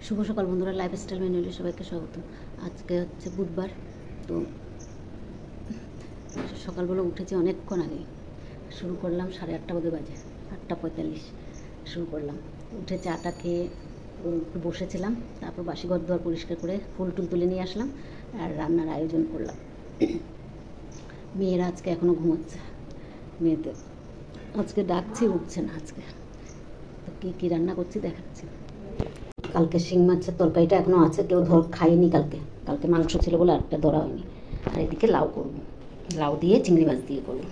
শুভ সকাল বন্ধুরা, লাইফস্টাইল ম্যানুয়ালে সবাইকে স্বাগত। আজকে হচ্ছে বুধবার। তো সকালবেলা উঠেছি অনেকক্ষণ আগে, শুরু করলাম 8:30 বোধহয় বাজে, 8:45 শুরু করলাম। উঠে চাটা খেয়ে একটু বসেছিলাম, তারপর বাসি ঘর দুয়ার পরিষ্কার করে ফুল টুল তুলে নিয়ে আসলাম আর রান্নার আয়োজন করলাম। মেয়েরা আজকে এখনও ঘুমাচ্ছে, মেয়েদের আজকে ডাকছি, উঠছে না আজকে। তো কী রান্না করছি দেখাচ্ছি। কালকে শিং মাছের তরকারিটা এখনও আছে, কেউ খায়নি। কালকে মাংস ছিল বলে আরেকটা ধরা হয়নি। আর এদিকে লাউ করবো, লাউ দিয়ে চিংড়ি মাছ দিয়ে করবো।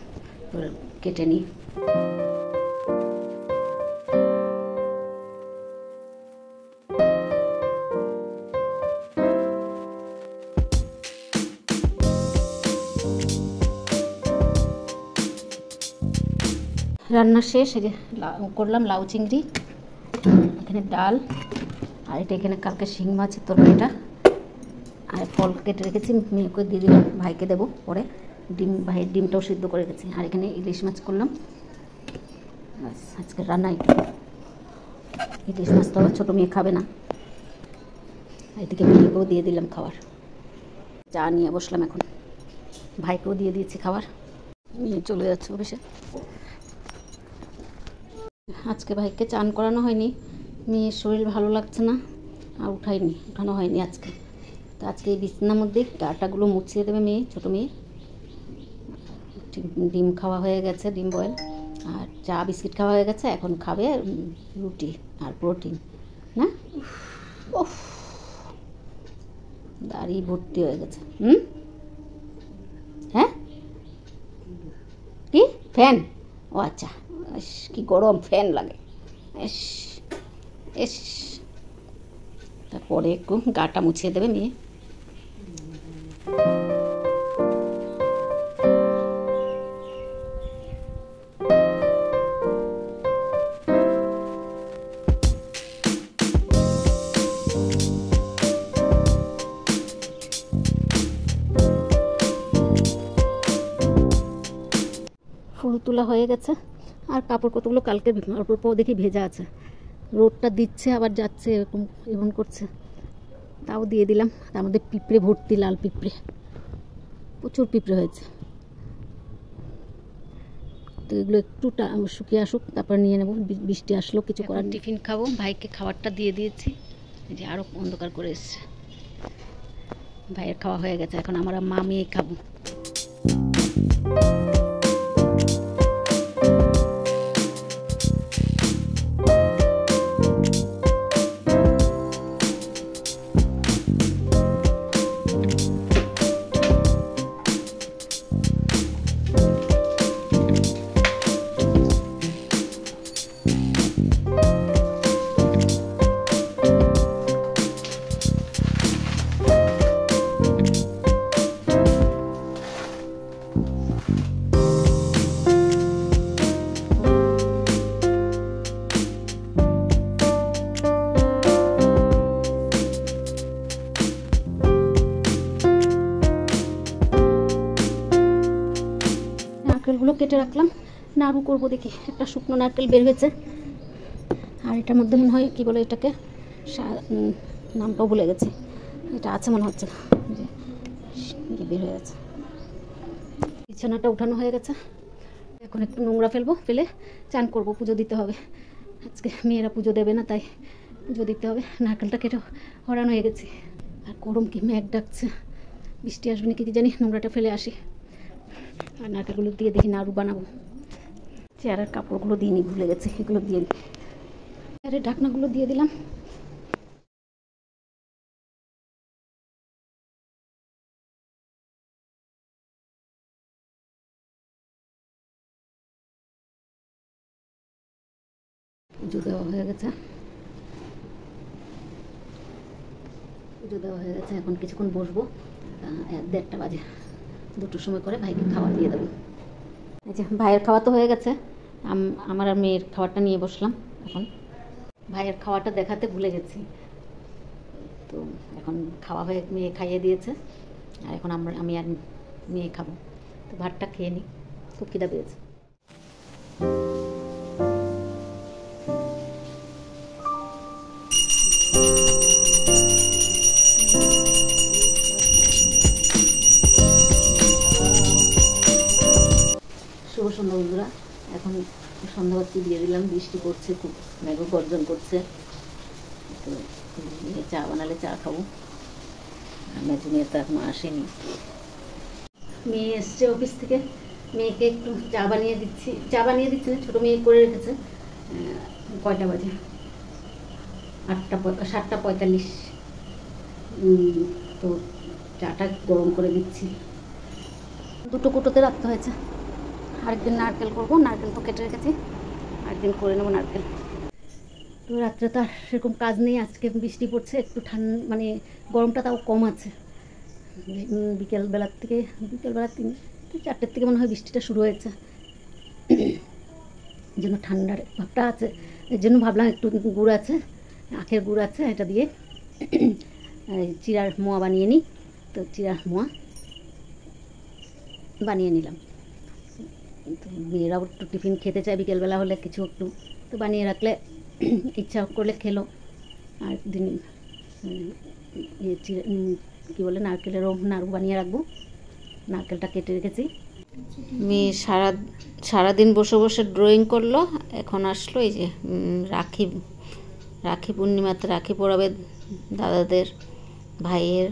তো কেটে নিই। রান্না শেষ, এই যে করলাম লাউ চিংড়ি, এখানে ডাল, আর এটা এখানে কালকে শিং মাছের তরকারিটা, আর ফল কেটে রেখেছি, মেয়েকে দিয়ে দিলাম, ভাইকে দেবো পরে। ভাইয়ের ডিমটাও সিদ্ধ করে রেখেছি। আর এখানে ইলিশ মাছ করলাম। আজকে রান্নাই ইলিশ মাছ, তো ছোটো মেয়ে খাবে না। এদিকে মেয়েকেও দিয়ে দিলাম খাবার। চা নিয়ে বসলাম এখন, ভাইকেও দিয়ে দিয়েছি খাবার। মেয়ে চলে যাচ্ছে অফিসে। আজকে ভাইকে চান করানো হয়নি, মেয়ের শরীর ভালো লাগছে না, আর উঠানো হয়নি আজকে। তো আজকে এই বিছানার মধ্যে গাটাগুলো মুছিয়ে দেবে মেয়ে, ছোটো মেয়ে। ডিম খাওয়া হয়ে গেছে, ডিম বয়েল, আর চা বিস্কিট খাওয়া হয়ে গেছে। এখন খাবে রুটি আর প্রোটিন না। ওফ, দাড়ি ভর্তি হয়ে গেছে। হ্যাঁ, কি ফ্যান? ও আচ্ছা, কি গরম ফ্যান লাগে। এস তারপরে একটু গাটা মুছিয়ে দেবে মেয়ে। ফুল তোলা হয়ে গেছে, আর কাপড় কতগুলো কালকে অল্প দেখি ভেজা আছে। রোদটা দিচ্ছে আবার যাচ্ছে, এরকম করছে, তাও দিয়ে দিলাম। তার মধ্যে পিঁপড়ে ভর্তি, লাল পিঁপড়ে, প্রচুর পিঁপড়ে হয়েছে। তো এগুলো একটু শুকিয়ে আসুক, তারপর নিয়ে নেবো। বৃষ্টি আসলো, কিছু করার। টিফিন খাবো, ভাইকে খাবারটা দিয়ে দিয়েছি। এই যে আরও অন্ধকার করে এসছে। ভাইয়ের খাওয়া হয়ে গেছে, এখন আমরা মা মেয়ে খাবো। নারকেলগুলো কেটে রাখলাম, নাড়ু করবো। দেখি একটা শুকনো নারকেল বের হয়েছে, আর এটার মধ্যে মনে হয়, কী বলে এটাকে, নামটাও ভুলে গেছি। এটা আছে মনে হচ্ছে, যে বের হয়ে গেছে। বিছানাটা উঠানো হয়ে গেছে, এখন একটু নোংরা ফেলে চান করবো, পুজো দিতে হবে। আজকে মেয়েরা পুজো দেবে না, তাই পুজো দিতে হবে। নারকেলটা কেটে হরানো হয়ে গেছে, আর গরম কি মেঘ ডাকছে, বৃষ্টি আসবে নাকি কি জানি। নোংরাটা ফেলে আসি, আর নারকেলগুলো দিয়ে দেখি নাড়ু বানাবো। চেয়ারের কাপড়গুলো দিইনি, ভুলে গেছে, এগুলো দিয়ে দিই। চেয়ারের ঢাকনাগুলো দিয়ে দিলাম। পুজো দেওয়া হয়ে গেছে, এখন কিছুক্ষণ বসবো। 1:30 বাজে, 2টোর সময় করে ভাইকে খাবার দিয়ে দেবো। এই যে ভাইয়ের খাওয়া তো হয়ে গেছে, আমার আর মেয়ের খাবারটা নিয়ে বসলাম। এখন ভাইয়ের খাওয়াটা দেখাতে ভুলে গেছি, তো এখন খাওয়া হয়ে মেয়ে খাইয়ে দিয়েছে, আর এখন আমি আর মেয়ে খাবো। তো ভাতটা খেয়ে নিই, খুব খিদা পেয়েছে। সন্ধ্যাবাতি দিয়ে দিলাম, বৃষ্টি পড়ছে, খুব মেঘ গর্জন করছে। তো চা বানালে চা খাবো। মেজো মেয়ে তো এখনো আসেনি। মেয়ে এসছে অফিস থেকে, মেয়েকে একটু চা বানিয়ে দিচ্ছি না, ছোটো মেয়ে করে রেখেছে। কয়টা বাজে? 7:45। তো চাটা গরম করে দিচ্ছি। 2 কুটোতে রাখতে হয়েছে। আরেকদিন নারকেল করবো, নারকেল তো কেটে রেখেছি, আরেকদিন করে নেবো নারকেল। তো রাত্রে তো আর সেরকম কাজ নেই, আজকে বৃষ্টি পড়ছে, একটু ঠান্ডা মানে গরমটা তাও কম আছে। বিকেলবেলা 3-4টের থেকে মনে হয় বৃষ্টিটা শুরু হয়েছে, এই জন্য ঠান্ডার ভাবটা আছে। এর জন্য ভাবলাম একটু গুড় আছে, আখের গুড় আছে, এটা দিয়ে চিড়ার মোয়া বানিয়ে নিই। তো চিড়ার মোয়া বানিয়ে নিলাম। তো মেয়েরাও একটু টিফিন খেতে চায় বিকেলবেলা হলে, কিছু একটু তো বানিয়ে রাখলে ইচ্ছা করলে খেলো। আর দিন কী বলে নারকেলেরও নাড়ু বানিয়ে রাখবো, নারকেলটা কেটে রেখেছি। মেয়ে সারাদিন বসে বসে ড্রয়িং করলো, এখন আসলো এই যে রাখি পূর্ণিমাতে রাখি পরাবে দাদাদের ভাইয়ের,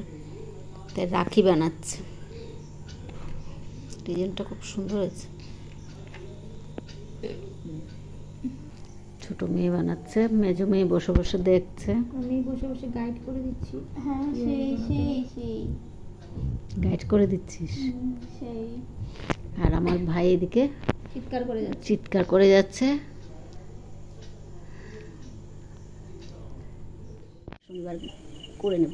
তাই রাখি বানাচ্ছে। ডিজাইনটা খুব সুন্দর হয়েছে। ছোট মেয়ে বানাচ্ছে, মেজো মেয়ে বসে বসে দেখছে, আমি বসে বসে গাইড করে দিচ্ছি। হ্যাঁ সেই গাইড করে দিচ্ছিস। সেই আর আমার ভাই এদিকে চিৎকার করে যাচ্ছে। শনিবার করে নেব।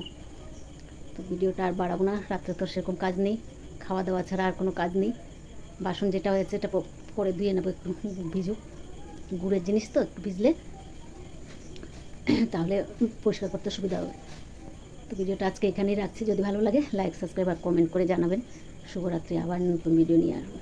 তো ভিডিওটা আর বাড়াবো না, রাত্রে তো সেরকম কাজ নেই, খাওয়া দাওয়া ছাড়া আর কোনো কাজ নেই। বাসন যেটা হয়েছে এটা করে ধুয়ে নেবো, একটু ভিজুক, গুড়ের জিনিস তো একটু ভিজলে তাহলে পরিষ্কার করতে সুবিধা হবে। তো ভিডিওটা আজকে এখানেই রাখছি। যদি ভালো লাগে লাইক, সাবস্ক্রাইব আর কমেন্ট করে জানাবেন। শুভরাত্রি। আবার নতুন ভিডিও নিয়ে আসবো।